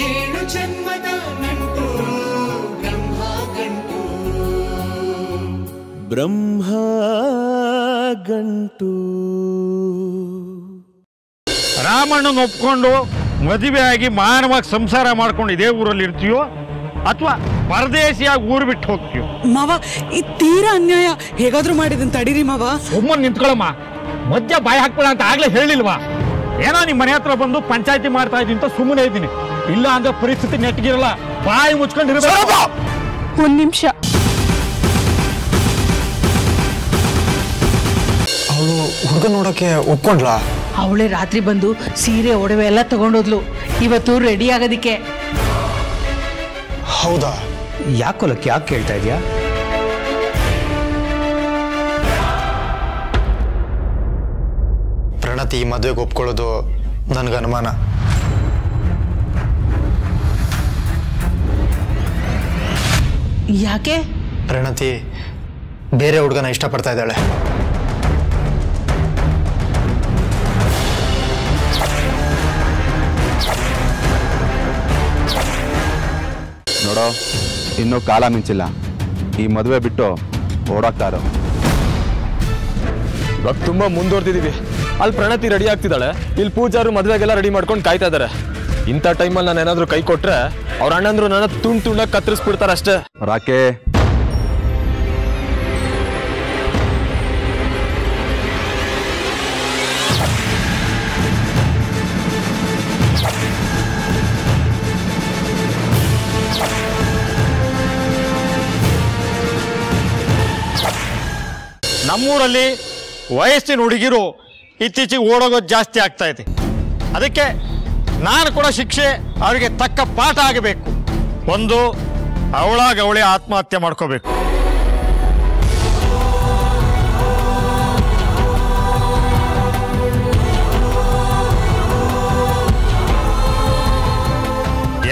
ಏಳು ಜನ್ಮದ ನಂಟು ಬ್ರಹ್ಮ ಗಂಟು ಬ್ರಹ್ಮ ಗಂಟು. ರಾಮಣ್ಣನ ಒಪ್ಕೊಂಡು ಮದುವೆ ಆಗಿ ಮಾನವಾಗಿ ಸಂಸಾರ ಮಾಡ್ಕೊಂಡು ಇದೇ ಊರಲ್ಲಿ ಇರ್ತೀಯೋ ಅಥವಾ ಪರದೇಶಿಯಾಗಿ ಊರು ಬಿಟ್ಟು ಹೋಗ್ತೀಯೋ? ಮಾವ ಈ ತೀರಾ ಅನ್ಯಾಯ, ಹೇಗಾದ್ರೂ ಮಾಡಿದಂತ ತಡೀರಿ ಮಾವ. ಸುಮ್ಮನೆ ನಿಂತ್ಕೊಳ್ಳಮ್ಮ, ಮಧ್ಯ ಬಾಯಿ ಹಾಕ್ಬೇಡ ಅಂತ ಆಗ್ಲೇ ಹೇಳಿಲ್ವಾ? ಏನೋ ನಿಮ್ಮ ಮನೆ ಹತ್ರ ಬಂದು ಪಂಚಾಯತಿ ಮಾಡ್ತಾ ಇದ್ದೀನಿ ಅಂತ ಸುಮ್ಮನೆ ಇದ್ದೀನಿ. ಇಲ್ಲ ಅಂದ್ರೆ ಪರಿಸ್ಥಿತಿ ನೆಟ್ಟಗಿರಲ್ಲ, ಬಾಯಿ ಮುಚ್ಕೊಂಡಿರ್ಬೇಕು. ಒಂದ್ ನಿಮಿಷ. ಅವಳು ಹುಡುಗ ನೋಡಕ್ಕೆ ಒಪ್ಕೊಂಡ್ಲಾ? ಅವಳೇ ರಾತ್ರಿ ಬಂದು ಸೀರೆ ಒಡವೆ ಎಲ್ಲ ತಗೊಂಡೋದ್ಲು. ಇವತ್ತು ರೆಡಿ ಆಗೋದಿಕ್ಕೆ. ಹೌದಾ? ಯಾಕೊಲಕ್ಕೆ ಯಾಕೆ ಕೇಳ್ತಾ ಇದೆಯಾ? ಪ್ರಣತಿ ಮದುವೆಗೆ ಒಪ್ಕೊಳ್ಳೋದು ನನಗೆ ಅನುಮಾನ. ಯಾಕೆ? ಪ್ರಣತಿ ಬೇರೆ ಹುಡುಗನ ಇಷ್ಟಪಡ್ತಾ ಇದ್ದಾಳೆ. ನೋಡೋ, ಇನ್ನೂ ಕಾಲ ಮಿಂಚಿಲ್ಲ. ಈ ಮದುವೆ ಬಿಟ್ಟು ಓಡಾಕ್ತಾರೋ. ಇವಾಗ ತುಂಬಾ ಮುಂದುವರೆದಿದ್ದೀವಿ. ಅಲ್ಲಿ ಪ್ರಣತಿ ರೆಡಿ ಆಗ್ತಿದ್ದಾಳೆ, ಇಲ್ಲಿ ಪೂಜಾರು ಮದುವೆಗೆಲ್ಲ ರೆಡಿ ಮಾಡ್ಕೊಂಡು ಕಾಯ್ತಾ ಇದ್ದಾರೆ. ಇಂಥ ಟೈಮಲ್ಲಿ ನಾನು ಏನಾದರೂ ಕೈ ಕೊಟ್ರೆ ಅವ್ರ ಅಣ್ಣಂದ್ರು ನನ್ನ ತುಂಡಾಗಿ ಕತ್ತರಿಸ್ಬಿಡ್ತಾರೆ ಅಷ್ಟೇ. ರಾಕೆ, ನಮ್ಮೂರಲ್ಲಿ ವಯಸ್ಸಿನ ಹುಡುಗಿರು ಇತ್ತೀಚೆಗೆ ಓಡೋಗೋದು ಜಾಸ್ತಿ ಆಗ್ತಾ ಇದೆ. ಅದಕ್ಕೆ ನಾನು ಕೂಡ ಶಿಕ್ಷೆ ಅವರಿಗೆ ತಕ್ಕ ಪಾಠ ಆಗಬೇಕು. ಒಂದು, ಅವಳಾಗವಳೆ ಆತ್ಮಹತ್ಯೆ ಮಾಡ್ಕೋಬೇಕು.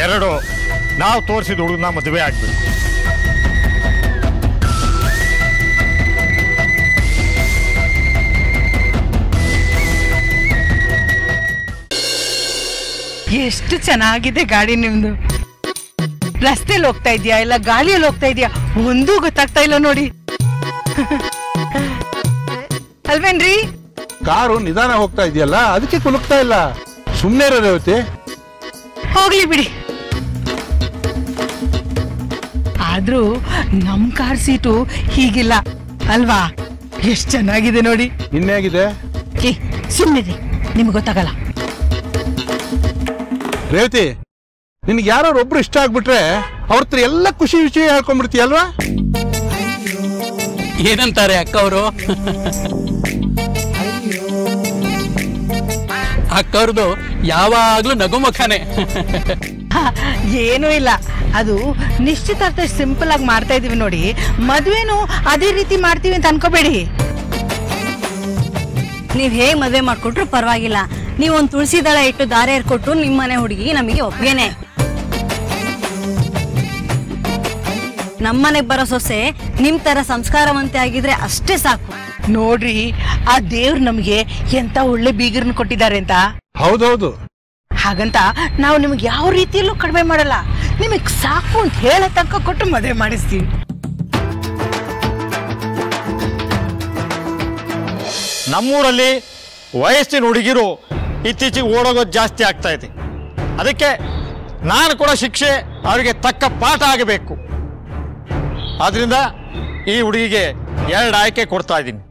ಎರಡು, ನಾವು ತೋರಿಸಿದ ಹುಡುಗನ ಮದುವೆ ಆಗ್ಬೇಕು. ಎಷ್ಟು ಚೆನ್ನಾಗಿದೆ ಗಾಡಿ ನಿಮ್ದು. ರಸ್ತೆಯಲ್ಲಿ ಹೋಗ್ತಾ ಇದೆಯಾ ಇಲ್ಲ ಗಾಳಿಯಲ್ಲಿ ಹೋಗ್ತಾ ಇದೆಯಾ ಒಂದೂ ಗೊತ್ತಾಗ್ತಾ ಇಲ್ಲ ನೋಡಿ. ಅಲ್ವೇನ್ರಿ? ಕಾರು ನಿಧಾನ ಹೋಗ್ತಾ ಇದೆಯಲ್ಲ, ಅದಕ್ಕೆ ಕುಲುಕ್ತಾ ಇಲ್ಲ. ಸುಮ್ಮನೆ ಇರೋ ರೇವತಿ. ಹೋಗ್ಲಿ ಬಿಡಿ. ಆದ್ರೂ ನಮ್ ಕಾರ್ ಸೀಟು ಹೀಗಿಲ್ಲ ಅಲ್ವಾ? ಎಷ್ಟು ಚೆನ್ನಾಗಿದೆ ನೋಡಿ. ಇನ್ನೇಗಿದೆ? ಸುಮ್ಮನೆ ನಿಮ್ಗೆ ಗೊತ್ತಾಗಲ್ಲ. ರೇವತಿ, ನಿನ್ಗೆ ಯಾರು ಒಬ್ರು ಇಷ್ಟ ಆಗ್ಬಿಟ್ರೆ ಅವ್ರ ಹತ್ರ ಎಲ್ಲ ಖುಷಿ ವಿಷಯ ಹೇಳ್ಕೊಂಡ್ಬಿಡ್ತೀಯಲ್ವಾ? ಏನಂತಾರೆ ಅಕ್ಕ ಅವರು? ಅಕ್ಕವ್ರದು ಯಾವಾಗ್ಲೂ ನಗುಮುಖನೇ. ಏನೂ ಇಲ್ಲ, ಅದು ನಿಶ್ಚಿತಾರ್ಥ ಸಿಂಪಲ್ ಆಗಿ ಮಾಡ್ತಾ ಇದೀವಿ ನೋಡಿ. ಮದ್ವೆನು ಅದೇ ರೀತಿ ಮಾಡ್ತೀವಿ ಅಂತ ಅನ್ಕೋಬೇಡಿ. ನೀವ್ ಹೇಗ್ ಮದ್ವೆ ಮಾಡ್ಕೊಟ್ರು ಪರವಾಗಿಲ್ಲ. ನೀವೊಂದು ತುಳಸಿ ದಳ ಇಟ್ಟು ದಾರೆ ಏರ್ಕೊಟ್ರು ನಿಮ್ಮನೆ ಹುಡುಗಿ ನಮಗೆ ಒಪ್ಪಿಗೆನೆ. ನಮ್ಮನೆಗ್ ಬರೋ ಸೊಸೆ ನಿಮ್ ತರ ಸಂಸ್ಕಾರವಂತೆ ಆಗಿದ್ರೆ ಅಷ್ಟೇ ಸಾಕು. ನೋಡ್ರಿ, ಆ ದೇವ್ರು ನಮ್ಗೆ ಎಂತ ಒಳ್ಳೆ ಬೀಗರನ್ನ ಕೊಟ್ಟಿದ್ದಾರೆ ಅಂತ. ಹೌದೌದು. ಹಾಗಂತ ನಾವು ನಿಮ್ಗೆ ಯಾವ ರೀತಿಯಲ್ಲೂ ಕಡಿಮೆ ಮಾಡಲ್ಲ. ನಿಮಗ್ ಸಾಕು ಅಂತ ಹೇಳೋ ತನಕ ಕೊಟ್ಟು ಮದುವೆ ಮಾಡಿಸ್ತೀವಿ. ನಮ್ಮೂರಲ್ಲಿ ವಯಸ್ಸಿನ ಹುಡುಗಿರು ಇತ್ತೀಚೆಗೆ ಓಡೋಗೋದು ಜಾಸ್ತಿ ಆಗ್ತಾ ಇದೆ. ಅದಕ್ಕೆ ನಾನು ಕೂಡ ಶಿಕ್ಷೆ ಅವರಿಗೆ ತಕ್ಕ ಪಾಠ ಆಗಬೇಕು. ಆದ್ರಿಂದ ಈ ಹುಡುಗಿಗೆ 2 ಆಯ್ಕೆ ಕೊಡ್ತಾ ಇದ್ದೀನಿ.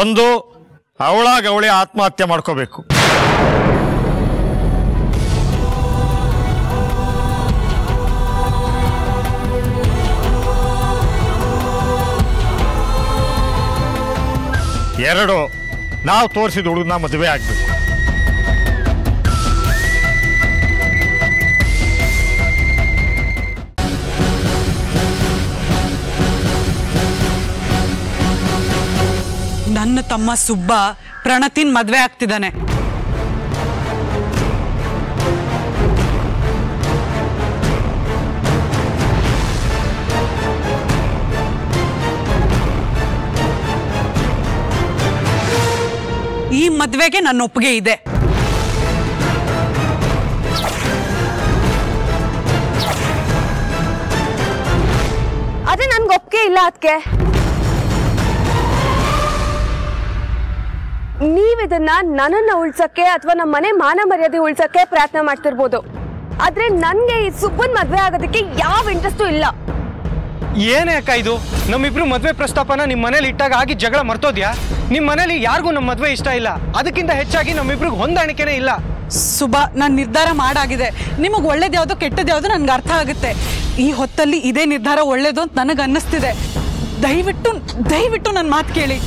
ಒಂದು, ಅವಳಾಗವಳೆ ಆತ್ಮಹತ್ಯೆ ಮಾಡ್ಕೋಬೇಕು. ಎರಡು, ನಾವು ತೋರಿಸಿದ ಹುಡುಗನ ಮದುವೆ ಆಗ್ಬೇಕು. ನನ್ನ ತಮ್ಮ ಸುಬ್ಬ ಪ್ರಣತಿನ್ ಮದ್ವೆ ಆಗ್ತಿದ್ದಾನೆ. ಈ ಮದ್ವೆಗೆ ನನ್ನ ಒಪ್ಪಿಗೆ ಇದೆ. ಅದೇ ನನ್ಗೆ ಒಪ್ಪಿಗೆ ಇಲ್ಲ. ಅದಕ್ಕೆ ನೀವಿದನ್ನ ನನ್ನನ್ನ ಉಳ್ಸಕ್ಕೆ ಅಥವಾ ನಮ್ಮ ಮನೆ ಮಾನ ಮರ್ಯಾದೆ ಉಳ್ಸಕ್ಕೆ ಪ್ರಯತ್ನ ಮಾಡ್ತಿರ್ಬೋದು, ಆದ್ರೆ ನನ್ಗೆ ಈ ಸುಬ್ಬನ್ ಮದ್ವೆ ಆಗೋದಕ್ಕೆ ಯಾವ ಇಂಟ್ರೆಸ್ಟು ಇಲ್ಲ. ಏನೇ ಅಕ್ಕ ಇದು? ನಮ್ಮಿಬ್ರು ಮದ್ವೆ ಪ್ರಸ್ತಾಪನ ನಿಮ್ಮ ಮನೇಲಿ ಇಟ್ಟಾಗ ಆಗಿ ಜಗಳ ಮರ್ತೋದ್ಯಾ? ನಿಮ್ಮ ಮನೇಲಿ ಯಾರಿಗೂ ನಮ್ಮ ಮದ್ವೆ ಇಷ್ಟ ಇಲ್ಲ, ಅದಕ್ಕಿಂತ ಹೆಚ್ಚಾಗಿ ನಮ್ಮಿಬ್ರಿಗೆ ಹೊಂದಾಣಿಕೆನೇ ಇಲ್ಲ. ಸುಬಾ, ನಾನು ನಿರ್ಧಾರ ಮಾಡಾಗಿದೆ. ನಿಮಗೆ ಒಳ್ಳೇದು ಯಾವುದು ಕೆಟ್ಟದ್ದು ಯಾವುದು ನನ್ಗೆ ಅರ್ಥ ಆಗುತ್ತೆ. ಈ ಹೊತ್ತಲ್ಲಿ ಇದೇ ನಿರ್ಧಾರ ಒಳ್ಳೇದು ಅಂತ ನನಗೆ ಅನ್ನಿಸ್ತಿದೆ. ದಯವಿಟ್ಟು ನನ್ನ ಮಾತು ಕೇಳಿ.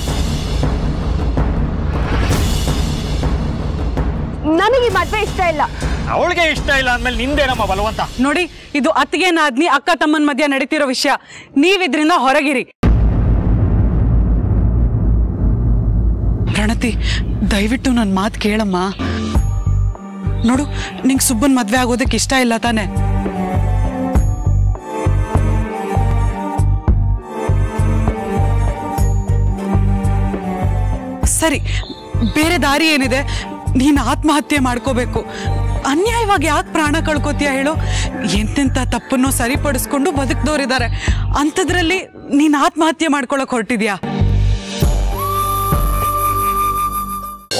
ನನಗೆ ಮದ್ವೆ ಇಷ್ಟ ಇಲ್ಲ. ಅವಳಿಗೆ ಇಷ್ಟ ಇಲ್ಲ ಅಂದ್ಮೇಲೆ ನಿಂದೇನಮ್ಮ ಬಲವಂತ? ನೋಡಿ, ಇದು ಅತ್ತಿಗೆ ನಾದ್ನಿ ಅಕ್ಕ ತಮ್ಮನ ಮಧ್ಯ ನಡೀತಿರೋ ವಿಷಯ. ನೀವಿದ್ರಿಂದ ಹೊರಗಿರಿ. ಪ್ರಣತಿ, ದಯವಿಟ್ಟು ನನ್ನ ಮಾತು ಕೇಳಮ್ಮ. ನೋಡು, ನಿಂಗೆ ಸುಬ್ಬನ್ ಮದ್ವೆ ಆಗೋದಕ್ಕೆ ಇಷ್ಟ ಇಲ್ಲ ತಾನೆ? ಸರಿ, ಬೇರೆ ದಾರಿ ಏನಿದೆ? ನೀನು ಆತ್ಮಹತ್ಯೆ ಮಾಡ್ಕೋಬೇಕು. ಅನ್ಯಾಯವಾಗಿ ಯಾಕೆ ಪ್ರಾಣ ಕಳ್ಕೊತೀಯ ಹೇಳು? ಎಂತೆಂಥ ತಪ್ಪನ್ನು ಸರಿಪಡಿಸ್ಕೊಂಡು ಬದುಕ್ದವ್ರಿದ್ದಾರೆ, ಅಂಥದ್ರಲ್ಲಿ ನೀನು ಆತ್ಮಹತ್ಯೆ ಮಾಡ್ಕೊಳಕ್ ಹೊರಟಿದ್ಯಾ?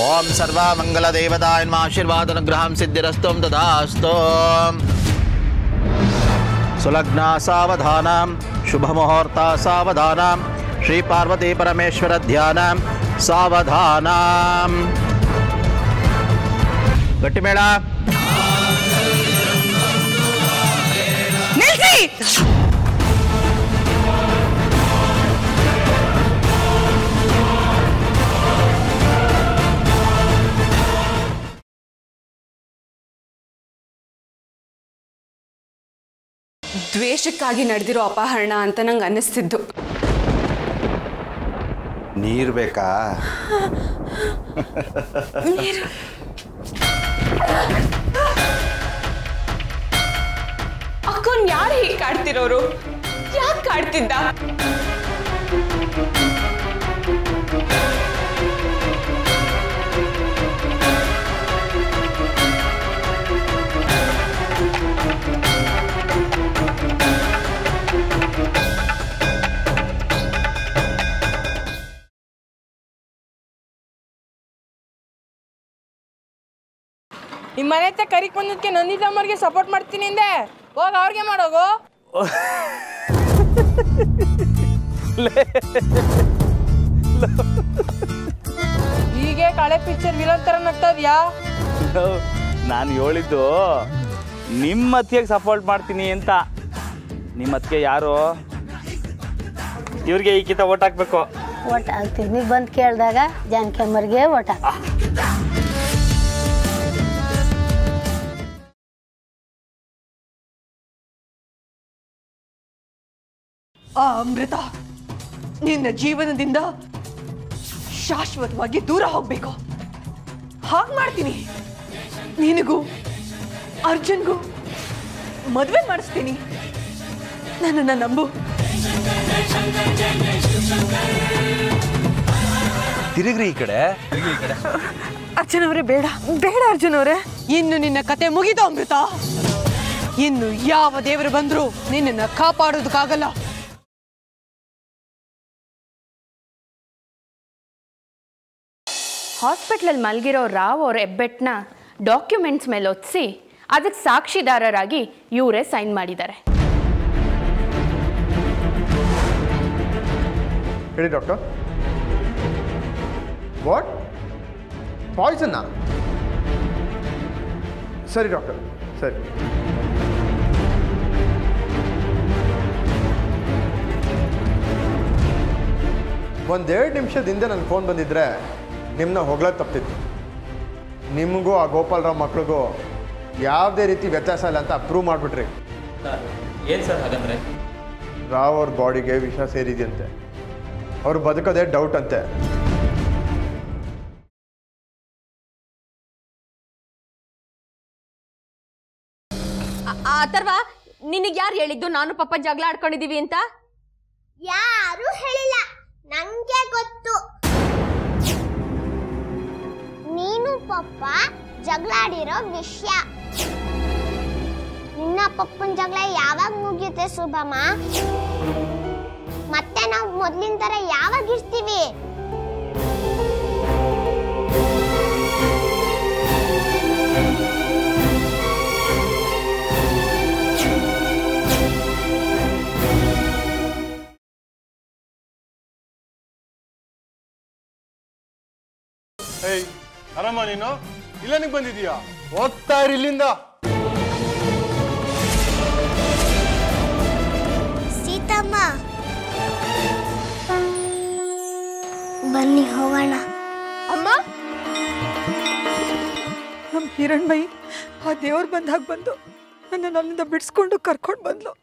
ಓಂ ಸರ್ವ ಮಂಗಲ ದೇವತಾಯ ನಮಃ. ಆಶೀರ್ವಾದ ಅನುಗ್ರಹಂ ಸಿದ್ಧಿರಸ್ತುಂ ತದಾಸ್ತು. ಸುಲಗ್ನ ಸಾವಧಾನ, ಶುಭ ಮುಹೂರ್ತ ಸಾವಧಾನ, ಶ್ರೀ ಪಾರ್ವತಿ ಪರಮೇಶ್ವರ ಧ್ಯಾನ ಸಾವಧಾನ. ಗಟ್ಟಿಮೇಳ. ನಿಲ್ಸಿ! ದ್ವೇಷಕ್ಕಾಗಿ ನಡೆದಿರೋ ಅಪಹರಣ ಅಂತ ನಂಗೆ ಅನ್ನಿಸ್ತಿದ್ದು. ನೀರು ಬೇಕಾ? ಅಕ್ಕನ್ ಯಾರು ಹೀಗೆ ಕಾಡ್ತಿರೋರು? ಯಾಕೆ ಕಾಡ್ತಿದ್ದ? ನಿಮ್ಮ ಮನೆ ಹತ್ರ ಕರಿಕ್ ಬಂದಕ್ಕೆ ನಂದಿತಮ್ಮರಿಗೆ ಸಪೋರ್ಟ್ ಮಾಡ್ತೀನಿ ಅಂದೆ. ಹೋಗ ಅವ್ರಿಗೆ ಮಾಡೋಗು. ಹೀಗೆ ಕಳೆ ಪಿಕ್ಚರ್ ವಿಲನ್ ತರ ನಗ್ತದ್ಯಾ? ನಾನು ಹೇಳಿದ್ದು ನಿಮ್ಮ ಅತ್ತಿಗೆ ಸಪೋರ್ಟ್ ಮಾಡ್ತೀನಿ ಅಂತ. ನಿಮ್ಮ ಅತ್ತಿಗೆ ಯಾರು? ಇವ್ರಿಗೆ ಈಗಿತ ಓಟ್ ಹಾಕ್ಬೇಕು. ಓಟ್ ಹಾಕ್ತೀವಿ. ನೀವು ಬಂದು ಕೇಳಿದಾಗ ಜಾನಕಿಯಮ್ಮರಿಗೆ ಓಟ್ ಹಾಕ. ಅಮೃತ, ನಿನ್ನ ಜೀವನದಿಂದ ಶಾಶ್ವತವಾಗಿ ದೂರ ಹೋಗ್ಬೇಕು. ಹಾಗೆ ಮಾಡ್ತೀನಿ. ನಿನಗೂ ಅರ್ಜುನ್ಗೂ ಮದುವೆ ಮಾಡಿಸ್ತೀನಿ. ನನ್ನನ್ನು ನಂಬು. ತಿರುಗ್ರಿ ಈ ಕಡೆ. ಅರ್ಜುನ್ ಅವರೇ, ಬೇಡ ಬೇಡ ಅರ್ಜುನ್ ಅವರೇ. ಇನ್ನು ನಿನ್ನ ಕತೆ ಮುಗಿದು ಅಮೃತ. ಇನ್ನು ಯಾವ ದೇವರು ಬಂದ್ರು ನಿನ್ನನ್ನು ಕಾಪಾಡೋದಕ್ಕಾಗಲ್ಲ. ಹಾಸ್ಪಿಟ್ಲಲ್ಲಿ ಮಲಗಿರೋ ರಾವ್ ಅವ್ರ ಹೆಬ್ಬೆಟ್ಟನ್ನ ಡಾಕ್ಯುಮೆಂಟ್ಸ್ ಮೇಲೆ ಒತ್ತಿಸಿ ಅದಕ್ಕೆ ಸಾಕ್ಷಿದಾರರಾಗಿ ಇವರೇ ಸೈನ್ ಮಾಡಿದ್ದಾರೆ. ಹೇಳಿ ಡಾಕ್ಟರ್. ವಾಟ್? ಪಾಯ್ಸನ್ನಾ? ಸರಿ ಡಾಕ್ಟರ್, ಸರಿ. ಒಂದೆರಡು ನಿಮಿಷದಿಂದ ನನ್ನ ಫೋನ್ ಬಂದಿದ್ರೆ ನಿಮ್ಮನ್ನ ಹೊಗಳೋದು ತಪ್ತಿತ್ತು. ನಿಮಗೂ ಆ ಗೋಪಾಲರಾವ್ ಮಕ್ಳಿಗೂ ಯಾವುದೇ ರೀತಿ ವ್ಯತ್ಯಾಸ ಇಲ್ಲ ಅಂತ ಪ್ರೂವ್ ಮಾಡಿಬಿಟ್ರಿ. ಏನು ಸರ್ ಹಾಗಂದ್ರೆ? ರಾವ್ ಅವ್ರ ಬಾಡಿಗೆ ವಿಷ ಸೇರಿದೆಯಂತೆ. ಅವ್ರು ಬದುಕೋದೇ ಡೌಟ್ ಅಂತೆ. ಅಥರ್ವ, ನಿನಗೆ ಯಾರು ಹೇಳಿದ್ದು ನಾನು ಪಾಪ ಜಗಳ ಆಡ್ಕೊಂಡಿದೀವಿ ಅಂತ? ಯಾರು ಹೇಳಿಲ್ಲ, ನಂಗೆ ಗೊತ್ತು. ಜಗಳ ಆಡಿರೋ ವಿಷಯ. ನಿನ್ನ ಪಪ್ಪನ ಜಗಳ ಯಾವಾಗ ಮುಗಿಯುತ್ತೆ ಶುಭಮ್ಮ? ಮತ್ತೆ ನಾವು ಮೊದ್ಲಿನ ತರ ಯಾವಾಗ ಇರ್ತೀವಿ? ಏಯ್ ಆರಾಮ ನೀನು? ಇಲ್ಲನಿಗೆ ಬಂದಿದೀಯಾ? ಹೋಗ್ತಾ ಇರಿ ಇಲ್ಲಿಂದ. ಸೀತಮ್ಮ ಬನ್ನಿ ಹೋಗೋಣ. ಅಮ್ಮ, ನಮ್ಮ ಹಿರಣ್ಮಯಿ ಆ ದೇವ್ರು ಬಂದಾಗ ಬಂದು ನನ್ನ ಅಲ್ಲಿಂದ ಬಿಡಿಸ್ಕೊಂಡು ಕರ್ಕೊಂಡು ಬಂದ್ಲು.